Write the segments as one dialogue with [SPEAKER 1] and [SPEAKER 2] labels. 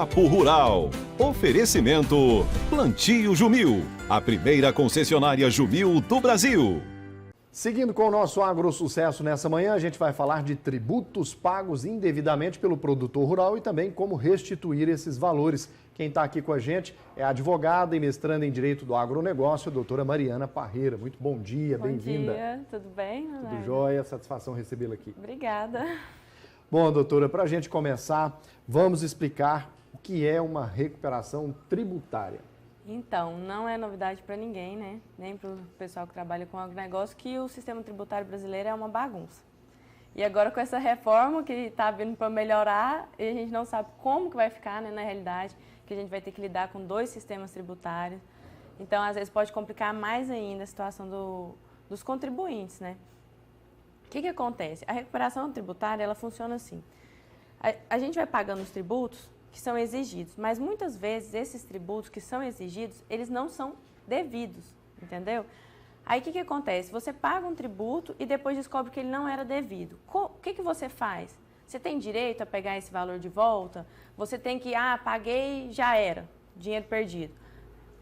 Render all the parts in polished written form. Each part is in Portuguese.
[SPEAKER 1] Papo Rural. Oferecimento Plantio Jumil, a primeira concessionária Jumil do Brasil.
[SPEAKER 2] Seguindo com o nosso AgroSucesso nessa manhã, a gente vai falar de tributos pagos indevidamente pelo produtor rural e também como restituir esses valores. Quem está aqui com a gente é a advogada e mestranda em Direito do Agronegócio, a doutora Mariana Parreira. Muito bom dia, bem-vinda.
[SPEAKER 3] Bom dia, tudo bem?
[SPEAKER 2] Tudo jóia, satisfação recebê-la aqui.
[SPEAKER 3] Obrigada.
[SPEAKER 2] Bom, doutora, para a gente começar, vamos explicar o que é uma recuperação tributária.
[SPEAKER 3] Então, não é novidade para ninguém, né? Nem para o pessoal que trabalha com agronegócio, que o sistema tributário brasileiro é uma bagunça. E agora com essa reforma que está vindo para melhorar, e a gente não sabe como que vai ficar, né, na realidade, que a gente vai ter que lidar com dois sistemas tributários. Então, às vezes, pode complicar mais ainda a situação dos contribuintes, né? O que acontece? A recuperação tributária, ela funciona assim. A gente vai pagando os tributos que são exigidos, mas muitas vezes esses tributos que são exigidos, eles não são devidos, entendeu? Aí o que acontece? Você paga um tributo e depois descobre que ele não era devido. O que você faz? Você tem direito a pegar esse valor de volta? Você tem que, paguei, já era, dinheiro perdido.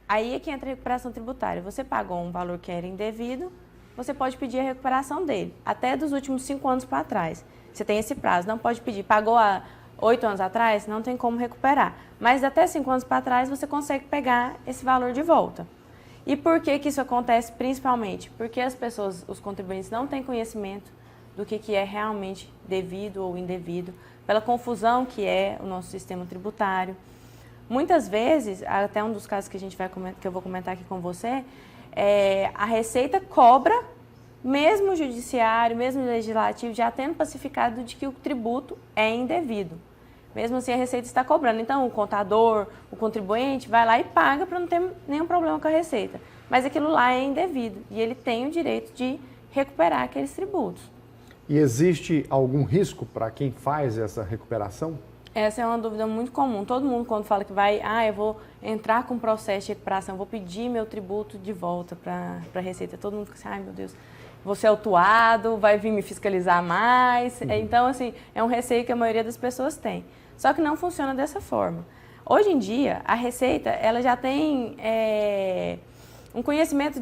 [SPEAKER 3] Aí é que entra a recuperação tributária. Você pagou um valor que era indevido, você pode pedir a recuperação dele, até dos últimos 5 anos para trás. Você tem esse prazo, não pode pedir. Pagou há 8 anos atrás, não tem como recuperar. Mas até 5 anos para trás, você consegue pegar esse valor de volta. E por que isso acontece principalmente? Porque as pessoas, os contribuintes, não têm conhecimento do que é realmente devido ou indevido, pela confusão que é o nosso sistema tributário. Muitas vezes, até um dos casos que eu vou comentar aqui com você, a Receita cobra, mesmo o Judiciário, mesmo o Legislativo, já tendo pacificado de que o tributo é indevido. Mesmo assim, a Receita está cobrando. Então, o contador, o contribuinte, vai lá e paga para não ter nenhum problema com a Receita. Mas aquilo lá é indevido e ele tem o direito de recuperar aqueles tributos.
[SPEAKER 2] E existe algum risco para quem faz essa recuperação?
[SPEAKER 3] Essa é uma dúvida muito comum. Todo mundo, quando fala que vai, eu vou entrar com processo de recuperação, vou pedir meu tributo de volta para a Receita. Todo mundo fica assim, meu Deus, vou ser autuado, vai vir me fiscalizar mais. Então, assim, é um receio que a maioria das pessoas tem. Só que não funciona dessa forma. Hoje em dia, a Receita, ela já tem um conhecimento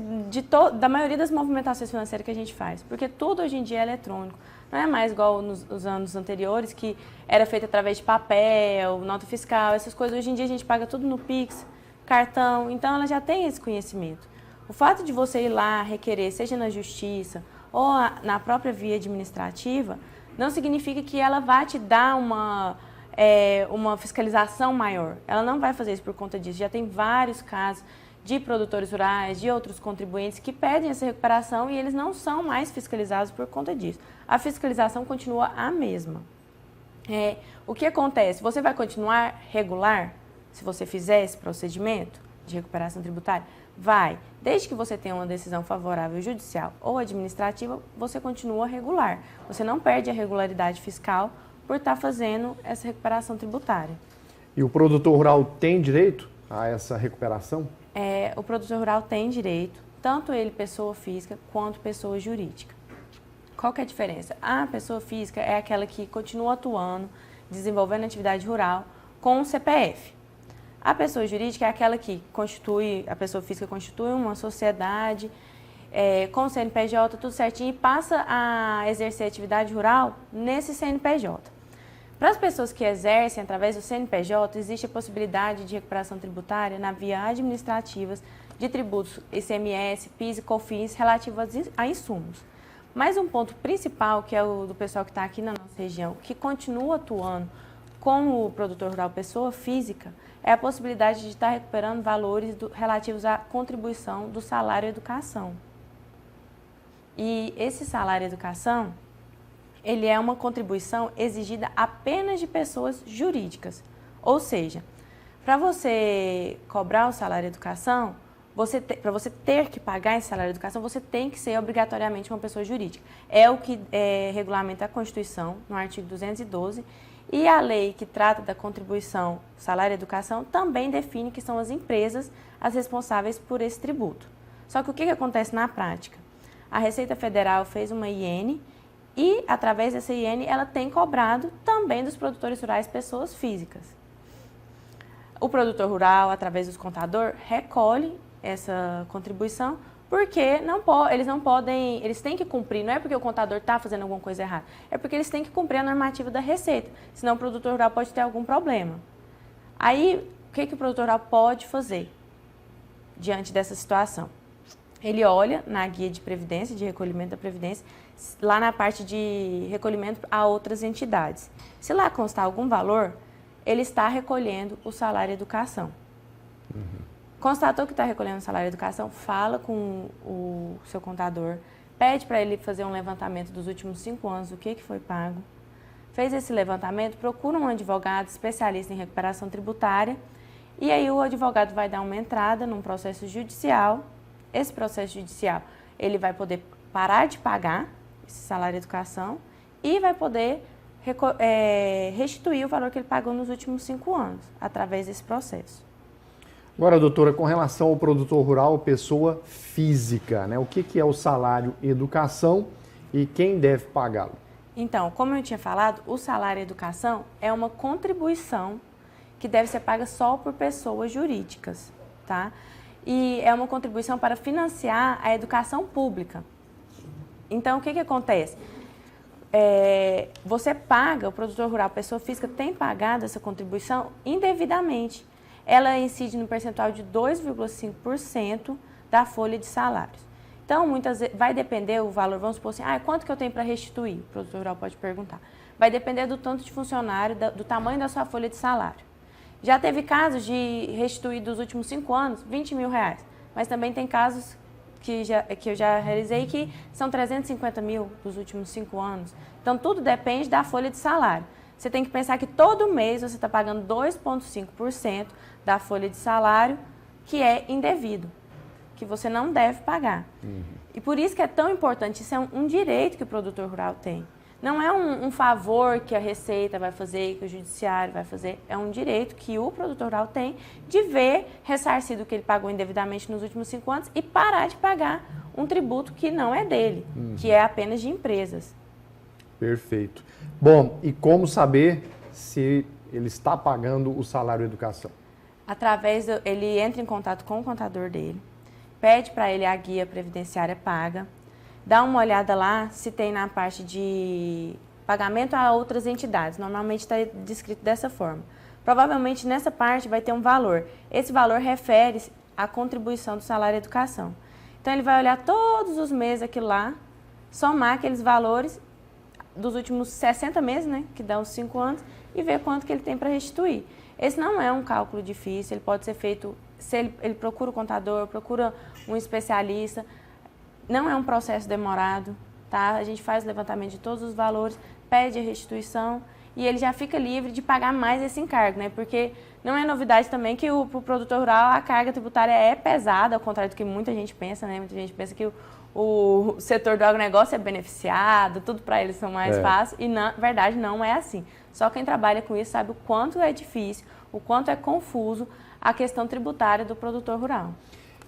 [SPEAKER 3] da maioria das movimentações financeiras que a gente faz, porque tudo hoje em dia é eletrônico. Não é mais igual nos anos anteriores, que era feito através de papel, nota fiscal, essas coisas. Hoje em dia a gente paga tudo no Pix, cartão, então ela já tem esse conhecimento. O fato de você ir lá requerer, seja na justiça ou na própria via administrativa, não significa que ela vai te dar uma fiscalização maior. Ela não vai fazer isso por conta disso. Já tem vários casos de produtores rurais, de outros contribuintes que pedem essa recuperação e eles não são mais fiscalizados por conta disso. A fiscalização continua a mesma. O que acontece? Você vai continuar regular se você fizer esse procedimento de recuperação tributária? Vai. Desde que você tenha uma decisão favorável judicial ou administrativa, você continua regular. Você não perde a regularidade fiscal por estar fazendo essa recuperação tributária.
[SPEAKER 2] E o produtor rural tem direito a essa recuperação?
[SPEAKER 3] O produtor rural tem direito, tanto ele pessoa física quanto pessoa jurídica. Qual que é a diferença? A pessoa física é aquela que continua atuando, desenvolvendo atividade rural com o CPF. A pessoa jurídica é aquela que a pessoa física constitui uma sociedade com o CNPJ, tudo certinho, e passa a exercer atividade rural nesse CNPJ. Para as pessoas que exercem através do CNPJ, existe a possibilidade de recuperação tributária na via administrativas de tributos ICMS, PIS e COFINS relativos a insumos. Mas um ponto principal, que é o do pessoal que está aqui na nossa região, que continua atuando como produtor rural pessoa física, é a possibilidade de estar recuperando valores relativos à contribuição do salário educação. E esse salário educação, ele é uma contribuição exigida apenas de pessoas jurídicas. Ou seja, para você cobrar o salário educação, para você ter que pagar esse salário educação, você tem que ser obrigatoriamente uma pessoa jurídica. É o que regulamenta a Constituição, no artigo 212, e a lei que trata da contribuição salário educação também define que são as empresas as responsáveis por esse tributo. Só que o que acontece na prática? A Receita Federal fez uma IN e, através dessa IN, ela tem cobrado também dos produtores rurais pessoas físicas. O produtor rural, através dos contadores, recolhe essa contribuição, porque eles não podem, eles têm que cumprir, não é porque o contador está fazendo alguma coisa errada, é porque eles têm que cumprir a normativa da Receita, senão o produtor rural pode ter algum problema. Aí, o que o produtor rural pode fazer diante dessa situação? Ele olha na guia de previdência, de recolhimento da previdência, lá na parte de recolhimento a outras entidades. Se lá constar algum valor, ele está recolhendo o salário educação. Constatou que está recolhendo o salário educação, fala com o seu contador, pede para ele fazer um levantamento dos últimos 5 anos, do que foi pago. Fez esse levantamento, procura um advogado especialista em recuperação tributária e aí o advogado vai dar uma entrada num processo judicial. Esse processo judicial, ele vai poder parar de pagar esse salário educação e vai poder restituir o valor que ele pagou nos últimos 5 anos, através desse processo.
[SPEAKER 2] Agora, doutora, com relação ao produtor rural, pessoa física, né? O que é o salário educação e quem deve pagá-lo?
[SPEAKER 3] Então, como eu tinha falado, o salário educação é uma contribuição que deve ser paga só por pessoas jurídicas, tá? E é uma contribuição para financiar a educação pública. Então, o que acontece? Você paga, o produtor rural, pessoa física, tem pagado essa contribuição indevidamente. Ela incide no percentual de 2,5% da folha de salários. Então, muitas vezes, vai depender o valor, vamos supor assim, quanto que eu tenho para restituir? O produtor rural pode perguntar. Vai depender do tanto de funcionário, do tamanho da sua folha de salário. Já teve casos de restituir dos últimos 5 anos, R$20 mil, mas também tem casos que eu já realizei que são 350 mil dos últimos 5 anos. Então, tudo depende da folha de salário. Você tem que pensar que todo mês você está pagando 2,5% da folha de salário, que é indevido, que você não deve pagar. E por isso que é tão importante, isso é um direito que o produtor rural tem. Não é um favor que a Receita vai fazer, que o Judiciário vai fazer, é um direito que o produtor rural tem de ver ressarcido o que ele pagou indevidamente nos últimos 5 anos e parar de pagar um tributo que não é dele, que é apenas de empresas.
[SPEAKER 2] Perfeito. Bom, e como saber se ele está pagando o salário educação?
[SPEAKER 3] Ele entra em contato com o contador dele, pede para ele a guia previdenciária paga, dá uma olhada lá se tem na parte de pagamento a outras entidades. Normalmente está descrito dessa forma. Provavelmente nessa parte vai ter um valor. Esse valor refere-se à contribuição do salário educação. Então ele vai olhar todos os meses aquilo lá, somar aqueles valores dos últimos 60 meses, né, que dá os 5 anos, e ver quanto que ele tem para restituir. Esse não é um cálculo difícil, ele pode ser feito, se ele procura o contador, procura um especialista, não é um processo demorado, tá? A gente faz o levantamento de todos os valores, pede a restituição e ele já fica livre de pagar mais esse encargo, né? Porque não é novidade também que pro produtor rural a carga tributária é pesada, ao contrário do que muita gente pensa, né? Muita gente pensa que o setor do agronegócio é beneficiado, tudo para eles são mais fácil e na verdade não é assim. Só quem trabalha com isso sabe o quanto é difícil, o quanto é confuso a questão tributária do produtor rural.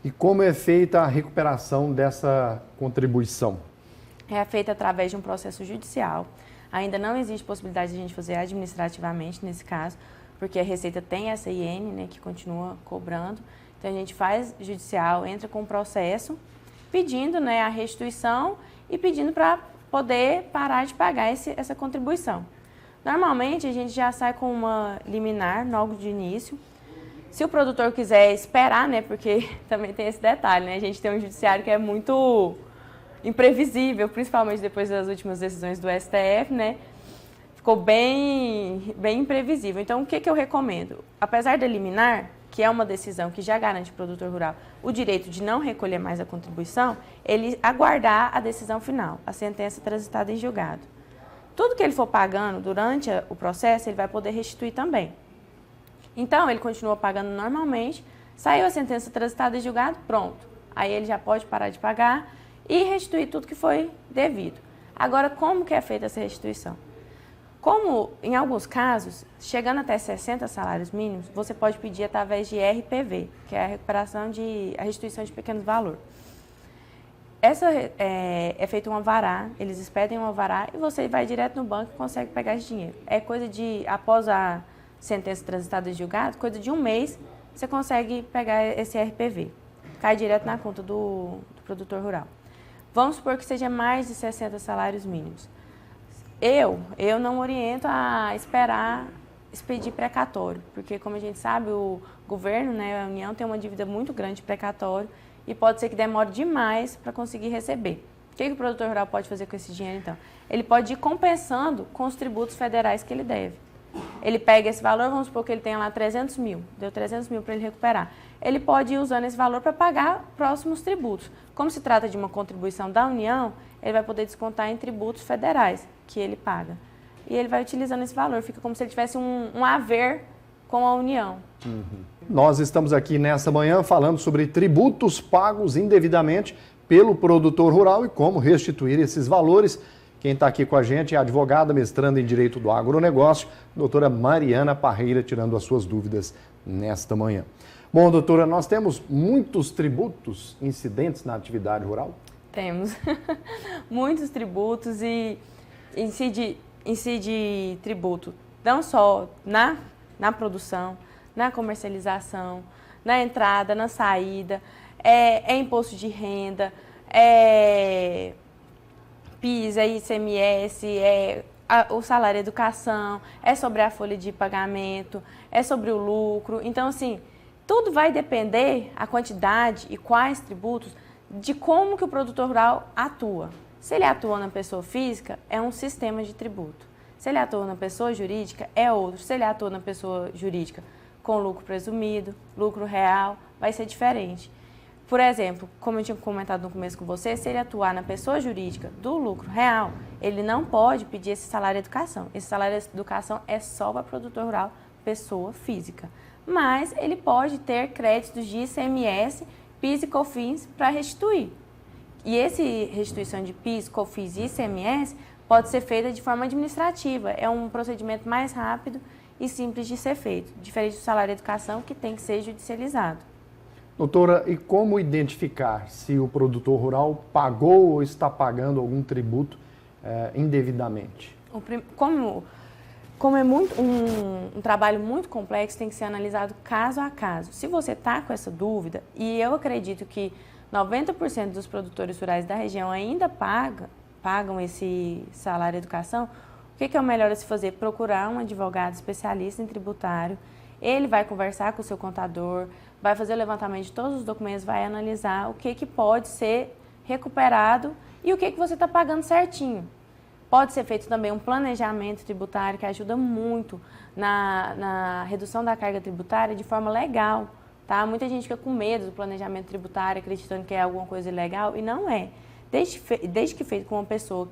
[SPEAKER 2] E como é feita a recuperação dessa contribuição?
[SPEAKER 3] É feita através de um processo judicial. Ainda não existe possibilidade de a gente fazer administrativamente nesse caso, porque a Receita tem essa IN, né, que continua cobrando. Então a gente faz judicial, entra com o processo, pedindo, né, a restituição e pedindo para poder parar de pagar essa contribuição. Normalmente a gente já sai com uma liminar logo de início. Se o produtor quiser esperar, né, porque também tem esse detalhe, né, a gente tem um judiciário que é muito imprevisível, principalmente depois das últimas decisões do STF, né, ficou bem imprevisível. Então, o que eu recomendo? Apesar da liminar, que é uma decisão que já garante ao produtor rural o direito de não recolher mais a contribuição, ele aguardar a decisão final, a sentença transitada em julgado. Tudo que ele for pagando durante o processo, ele vai poder restituir também. Então, ele continua pagando normalmente, saiu a sentença transitada em julgado, pronto. Aí ele já pode parar de pagar e restituir tudo que foi devido. Agora, como que é feita essa restituição? Como, em alguns casos, chegando até 60 salários mínimos, você pode pedir através de RPV, que é a restituição de pequenos valores. Essa é feito um alvará, eles expedem um alvará e você vai direto no banco e consegue pegar esse dinheiro. É coisa de, após a sentença transitada de julgado, coisa de um mês, você consegue pegar esse RPV. Cai direto na conta do produtor rural. Vamos supor que seja mais de 60 salários mínimos. Eu não oriento a esperar expedir precatório, porque, como a gente sabe, o governo, né, a União tem uma dívida muito grande de precatório e pode ser que demore demais para conseguir receber. O que o produtor rural pode fazer com esse dinheiro, então? Ele pode ir compensando com os tributos federais que ele deve. Ele pega esse valor, vamos supor que ele tenha lá 300 mil, deu 300 mil para ele recuperar. Ele pode ir usando esse valor para pagar próximos tributos. Como se trata de uma contribuição da União, ele vai poder descontar em tributos federais que ele paga. E ele vai utilizando esse valor, fica como se ele tivesse um haver com a União.
[SPEAKER 2] Nós estamos aqui nessa manhã falando sobre tributos pagos indevidamente pelo produtor rural e como restituir esses valores. Quem está aqui com a gente é a advogada, mestranda em Direito do Agronegócio, doutora Mariana Parreira, tirando as suas dúvidas nesta manhã. Bom, doutora, nós temos muitos tributos incidentes na atividade rural?
[SPEAKER 3] Temos muitos tributos e incide tributo não só na produção, na comercialização, na entrada, na saída, é imposto de renda, é PIS, é ICMS, o salário educação, é sobre a folha de pagamento, é sobre o lucro. Então, assim, tudo vai depender, a quantidade e quais tributos, de como que o produtor rural atua. Se ele atua na pessoa física, é um sistema de tributo. Se ele atua na pessoa jurídica, é outro. Se ele atua na pessoa jurídica com lucro presumido, lucro real, vai ser diferente. Por exemplo, como eu tinha comentado no começo com você, se ele atuar na pessoa jurídica do lucro real, ele não pode pedir esse salário de educação. Esse salário de educação é só para produtor rural, pessoa física. Mas ele pode ter créditos de ICMS, PIS e COFINS para restituir. E essa restituição de PIS, COFINS e ICMS pode ser feita de forma administrativa. É um procedimento mais rápido e simples de ser feito, diferente do salário de educação, que tem que ser judicializado.
[SPEAKER 2] Doutora, e como identificar se o produtor rural pagou ou está pagando algum tributo indevidamente?
[SPEAKER 3] Como é um trabalho muito complexo, tem que ser analisado caso a caso. Se você está com essa dúvida, e eu acredito que 90% dos produtores rurais da região ainda pagam esse salário de educação, o que é o melhor a se fazer? Procurar um advogado especialista em tributário. Ele vai conversar com o seu contador, vai fazer o levantamento de todos os documentos, vai analisar o que pode ser recuperado e o que você está pagando certinho. Pode ser feito também um planejamento tributário que ajuda muito na redução da carga tributária de forma legal. Tá? Muita gente fica com medo do planejamento tributário, acreditando que é alguma coisa ilegal, e não é. Desde que feito com uma pessoa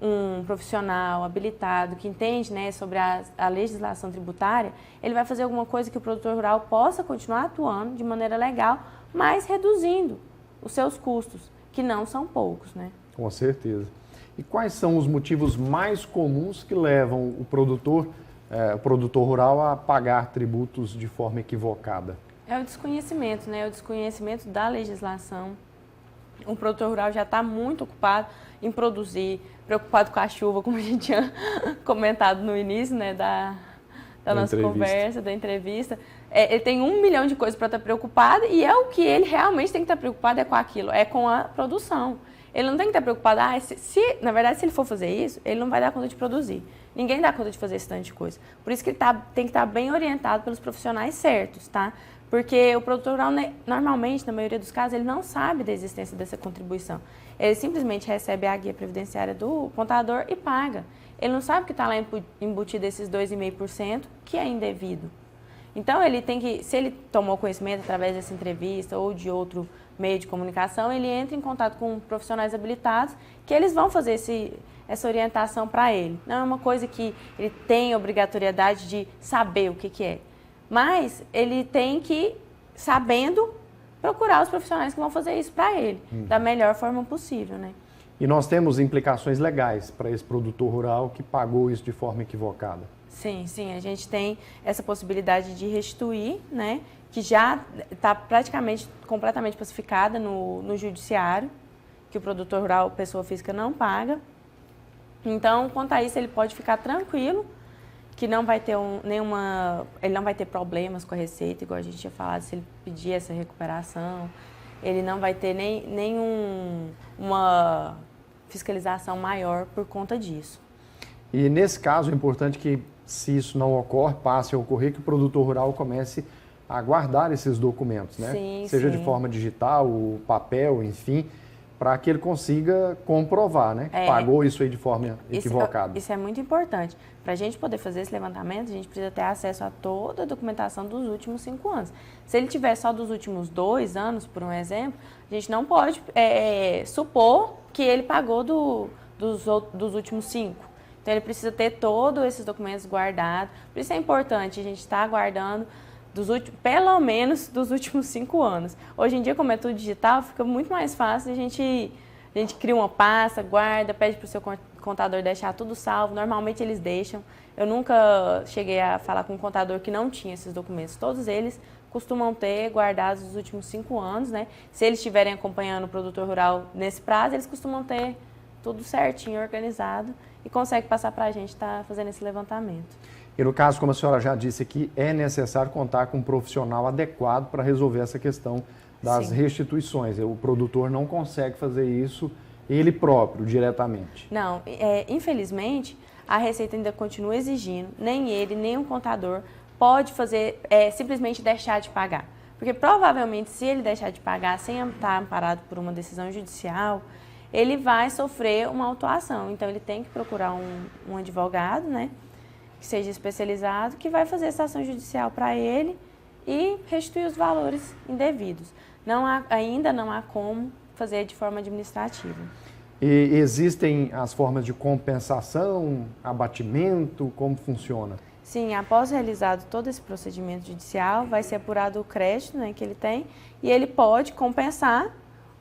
[SPEAKER 3] um profissional habilitado, que entende, né, sobre a legislação tributária, ele vai fazer alguma coisa que o produtor rural possa continuar atuando de maneira legal, mas reduzindo os seus custos, que não são poucos, né?
[SPEAKER 2] Com certeza. E quais são os motivos mais comuns que levam o produtor rural a pagar tributos de forma equivocada?
[SPEAKER 3] É o desconhecimento, né? O desconhecimento da legislação. O produtor rural já está muito ocupado em produzir, preocupado com a chuva, como a gente tinha comentado no início, né, da nossa conversa, da entrevista. Ele tem 1 milhão de coisas para estar preocupado e é o que ele realmente tem que estar preocupado é com aquilo, é com a produção. Ele não tem que estar preocupado, na verdade, se ele for fazer isso, ele não vai dar conta de produzir. Ninguém dá conta de fazer esse tanto de coisa. Por isso que ele tem que estar bem orientado pelos profissionais certos, tá? Porque o produtor rural, normalmente, na maioria dos casos, ele não sabe da existência dessa contribuição. Ele simplesmente recebe a guia previdenciária do contador e paga. Ele não sabe que está lá embutido esses 2,5%, que é indevido. Então, ele tem que, se ele tomou conhecimento através dessa entrevista ou de outro meio de comunicação, ele entra em contato com profissionais habilitados, que eles vão fazer essa orientação para ele. Não é uma coisa que ele tem obrigatoriedade de saber o que é. Mas ele tem que, sabendo, procurar os profissionais que vão fazer isso para ele, da melhor forma possível, né?
[SPEAKER 2] E nós temos implicações legais para esse produtor rural que pagou isso de forma equivocada?
[SPEAKER 3] Sim, a gente tem essa possibilidade de restituir, né? Que já está praticamente completamente pacificada no judiciário, que o produtor rural, pessoa física, não paga. Então, quanto a isso, ele pode ficar tranquilo que não vai ter ele não vai ter problemas com a receita, igual a gente tinha falado, se ele pedir essa recuperação, ele não vai ter uma fiscalização maior por conta disso.
[SPEAKER 2] E nesse caso é importante que, se isso não ocorre, passe a ocorrer, que o produtor rural comece a guardar esses documentos, né?
[SPEAKER 3] Sim,
[SPEAKER 2] seja
[SPEAKER 3] sim.
[SPEAKER 2] de forma digital, papel, enfim, para que ele consiga comprovar, né? Que pagou isso aí de forma equivocada.
[SPEAKER 3] Isso é muito importante. Para a gente poder fazer esse levantamento, a gente precisa ter acesso a toda a documentação dos últimos 5 anos. Se ele tiver só dos últimos 2 anos, por um exemplo, a gente não pode supor que ele pagou dos últimos 5. Então, ele precisa ter todos esses documentos guardados. Por isso é importante a gente estar guardando pelo menos dos últimos 5 anos. Hoje em dia, como é tudo digital, fica muito mais fácil. A gente cria uma pasta, guarda, pede para o seu contador deixar tudo salvo. Normalmente eles deixam. Eu nunca cheguei a falar com um contador que não tinha esses documentos. Todos eles costumam ter guardados os últimos 5 anos, né? Se eles estiverem acompanhando o produtor rural nesse prazo, eles costumam ter tudo certinho, organizado, e consegue passar para a gente estar fazendo esse levantamento.
[SPEAKER 2] E no caso, como a senhora já disse aqui, é necessário contar com um profissional adequado para resolver essa questão das restituições. O produtor não consegue fazer isso ele próprio, diretamente.
[SPEAKER 3] Não, infelizmente, a Receita ainda continua exigindo, nem ele, nem o contador pode fazer, simplesmente deixar de pagar. Porque provavelmente, se ele deixar de pagar sem estar amparado por uma decisão judicial, ele vai sofrer uma autuação. Então, ele tem que procurar um advogado, né, que seja especializado, que vai fazer essa ação judicial para ele e restituir os valores indevidos. Ainda não há como fazer de forma administrativa.
[SPEAKER 2] E existem as formas de compensação, abatimento, como funciona?
[SPEAKER 3] Sim, após realizado todo esse procedimento judicial, vai ser apurado o crédito, né, que ele tem, e ele pode compensar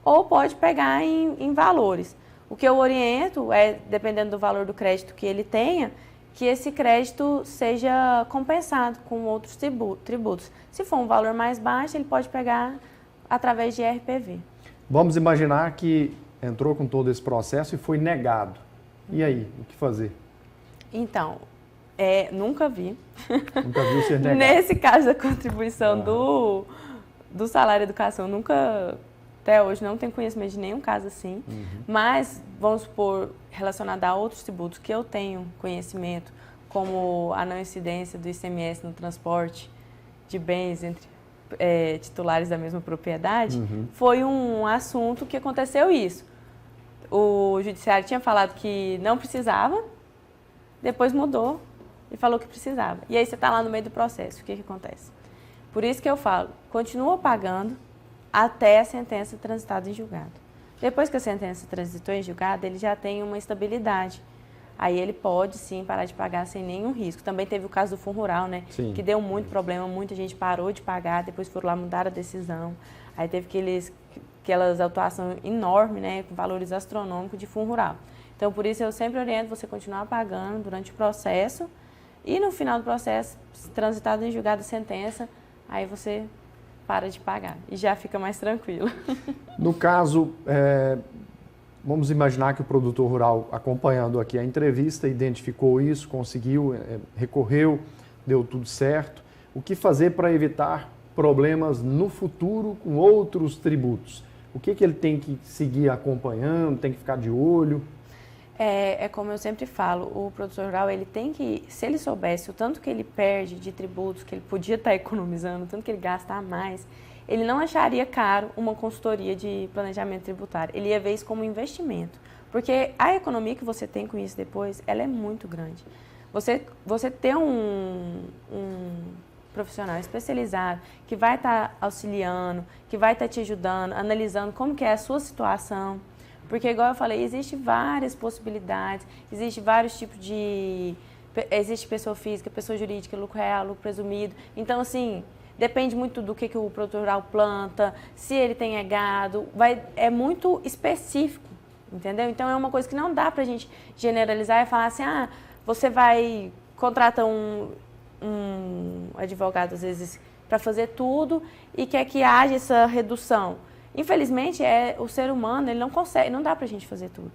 [SPEAKER 3] ou pode pegar em valores. O que eu oriento dependendo do valor do crédito que ele tenha, que esse crédito seja compensado com outros tributos. Se for um valor mais baixo, ele pode pegar através de RPV.
[SPEAKER 2] Vamos imaginar que entrou com todo esse processo e foi negado. E aí, o que fazer?
[SPEAKER 3] Então, nunca vi.
[SPEAKER 2] Nunca viu ser negado?
[SPEAKER 3] Nesse caso da contribuição do salário educação, até hoje não tenho conhecimento de nenhum caso assim, mas vamos supor, relacionado a outros tributos que eu tenho conhecimento, como a não incidência do ICMS no transporte de bens entre titulares da mesma propriedade, foi um assunto que aconteceu isso. O judiciário tinha falado que não precisava, depois mudou e falou que precisava. E aí você está lá no meio do processo, o que acontece? Por isso que eu falo, continua pagando até a sentença transitada em julgado. Depois que a sentença transitou em julgado, ele já tem uma estabilidade. Aí ele pode, sim, parar de pagar sem nenhum risco. Também teve o caso do Fundo Rural, né?
[SPEAKER 2] Sim.
[SPEAKER 3] Que deu muito problema, muita gente parou de pagar, depois foram lá mudar a decisão. Aí teve aquelas autuações enormes, né? Com valores astronômicos de Fundo Rural. Então, por isso, eu sempre oriento você continuar pagando durante o processo e no final do processo, transitado em julgado a sentença, aí você para de pagar e já fica mais tranquilo.
[SPEAKER 2] No caso, vamos imaginar que o produtor rural, acompanhando aqui a entrevista, identificou isso, conseguiu, recorreu, deu tudo certo. O que fazer para evitar problemas no futuro com outros tributos? O que ele tem que seguir acompanhando, tem que ficar de olho?
[SPEAKER 3] Como eu sempre falo, o produtor rural, ele tem que, se ele soubesse o tanto que ele perde de tributos, que ele podia estar economizando, o tanto que ele gasta a mais, ele não acharia caro uma consultoria de planejamento tributário. Ele ia ver isso como investimento. Porque a economia que você tem com isso depois, ela é muito grande. Você ter um profissional especializado que vai estar auxiliando, que vai estar te ajudando, analisando como que é a sua situação. Porque, igual eu falei, existem várias possibilidades, existem vários tipos de... Existe pessoa física, pessoa jurídica, lucro real, lucro presumido. Então, assim, depende muito do que o produtor rural planta, se ele tem gado, é muito específico, entendeu? Então, é uma coisa que não dá pra gente generalizar e falar assim, você vai contratar um advogado, às vezes, para fazer tudo e quer que haja essa redução. Infelizmente, o ser humano, ele não consegue, não dá pra gente fazer tudo.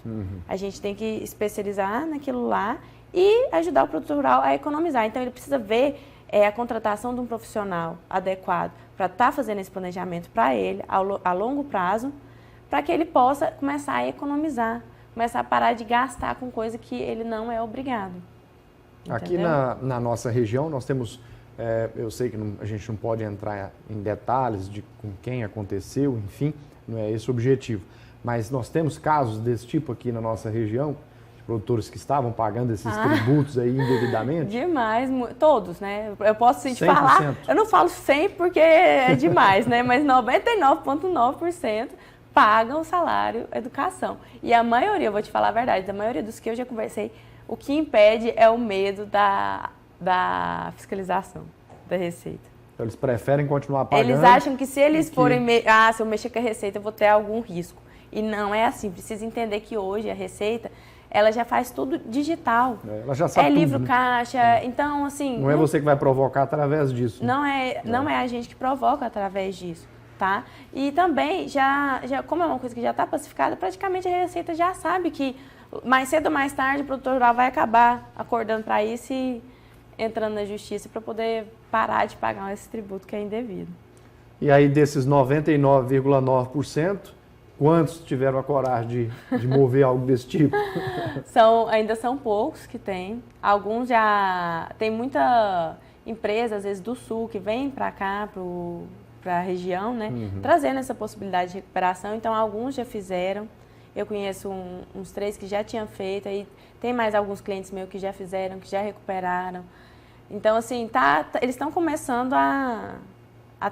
[SPEAKER 3] A gente tem que especializar naquilo lá e ajudar o produtor rural a economizar. Então, ele precisa ver a contratação de um profissional adequado para estar fazendo esse planejamento para ele a longo prazo, para que ele possa começar a economizar, começar a parar de gastar com coisa que ele não é obrigado.
[SPEAKER 2] Aqui na nossa região nós temos, eu sei que a gente não pode entrar em detalhes de com quem aconteceu, enfim, não é esse o objetivo, mas nós temos casos desse tipo aqui na nossa região, de produtores que estavam pagando esses tributos aí indevidamente?
[SPEAKER 3] Demais, todos, né? Eu posso te
[SPEAKER 2] 100%.
[SPEAKER 3] falar, eu não falo 100 porque é demais, né? Mas 99,9% pagam o salário educação. E a maioria, eu vou te falar a verdade, a maioria dos que eu já conversei, o que impede é o medo da fiscalização da Receita.
[SPEAKER 2] Então, eles preferem continuar pagando?
[SPEAKER 3] Eles acham que se eles forem... se eu mexer com a Receita, eu vou ter algum risco. E não é assim. Precisa entender que hoje a Receita, ela já faz tudo digital.
[SPEAKER 2] Ela já sabe tudo,
[SPEAKER 3] livro
[SPEAKER 2] né?
[SPEAKER 3] caixa, então assim...
[SPEAKER 2] Não é você que vai provocar através disso. Né?
[SPEAKER 3] Não é a gente que provoca através disso. Tá? E também, como é uma coisa que já está pacificada, praticamente a Receita já sabe que mais cedo ou mais tarde o produtor rural vai acabar acordando para isso e entrando na justiça para poder parar de pagar esse tributo que é indevido.
[SPEAKER 2] E aí, desses 99,9%, quantos tiveram a coragem de mover algo desse tipo?
[SPEAKER 3] Ainda são poucos que tem. Alguns já... Tem muita empresa, às vezes, do Sul, que vem para cá, para a região, né? Trazendo essa possibilidade de recuperação. Então, alguns já fizeram. Eu conheço uns 3 que já tinham feito. Aí tem mais alguns clientes meus que já fizeram, que já recuperaram. Então, assim, eles estão começando a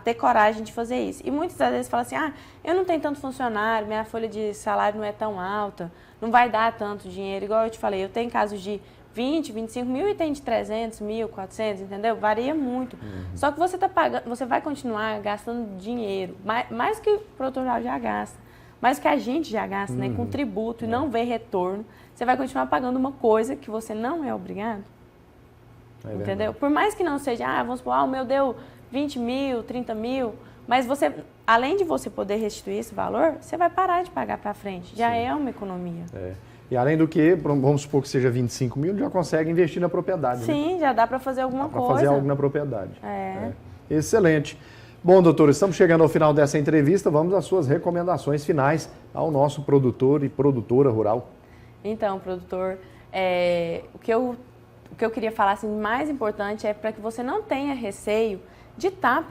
[SPEAKER 3] ter coragem de fazer isso. E muitas das vezes falam assim, eu não tenho tanto funcionário, minha folha de salário não é tão alta, não vai dar tanto dinheiro. Igual eu te falei, eu tenho casos de 20, 25 mil e tem de 300, 1.400, entendeu? Varia muito. Só que você você vai continuar gastando dinheiro, mais que o produtor rural já gasta, mais que a gente já gasta, né, com tributo e não vê retorno. Você vai continuar pagando uma coisa que você não é obrigado. Entendeu? Verdade. Por mais que não seja, vamos supor, o meu deu 20 mil, 30 mil, mas você, além de você poder restituir esse valor, você vai parar de pagar para frente. Já é uma economia.
[SPEAKER 2] E além do que, vamos supor que seja 25 mil, já consegue investir na propriedade.
[SPEAKER 3] Sim, né? Já dá para fazer alguma coisa.
[SPEAKER 2] Para fazer algo na propriedade. Excelente. Bom, doutor, estamos chegando ao final dessa entrevista. Vamos às suas recomendações finais ao nosso produtor e produtora rural.
[SPEAKER 3] Então, produtor, o que eu queria falar assim, mais importante é para que você não tenha receio de estar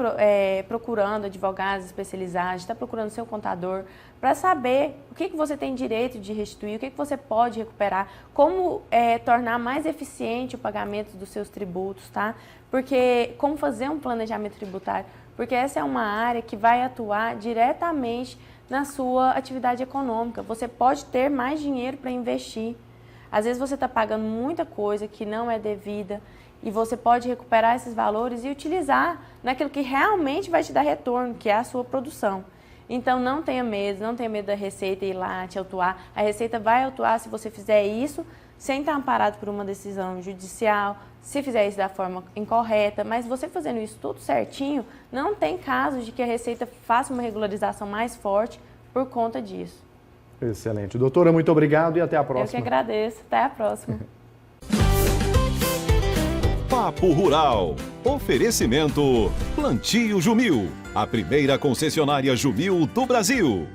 [SPEAKER 3] procurando advogados especializados, de estar procurando seu contador, para saber o que você tem direito de restituir, o que você pode recuperar, como tornar mais eficiente o pagamento dos seus tributos, tá? Porque como fazer um planejamento tributário, porque essa é uma área que vai atuar diretamente na sua atividade econômica. Você pode ter mais dinheiro para investir. Às vezes você está pagando muita coisa que não é devida e você pode recuperar esses valores e utilizar naquilo que realmente vai te dar retorno, que é a sua produção. Então não tenha medo da Receita ir lá te autuar. A Receita vai autuar se você fizer isso sem estar amparado por uma decisão judicial, se fizer isso da forma incorreta, mas você fazendo isso tudo certinho, não tem caso de que a Receita faça uma regularização mais forte por conta disso.
[SPEAKER 2] Excelente. Doutora, muito obrigado e até a próxima.
[SPEAKER 3] Eu que agradeço. Até a próxima.
[SPEAKER 1] Papo Rural. Oferecimento Plantio Jumil, a primeira concessionária Jumil do Brasil.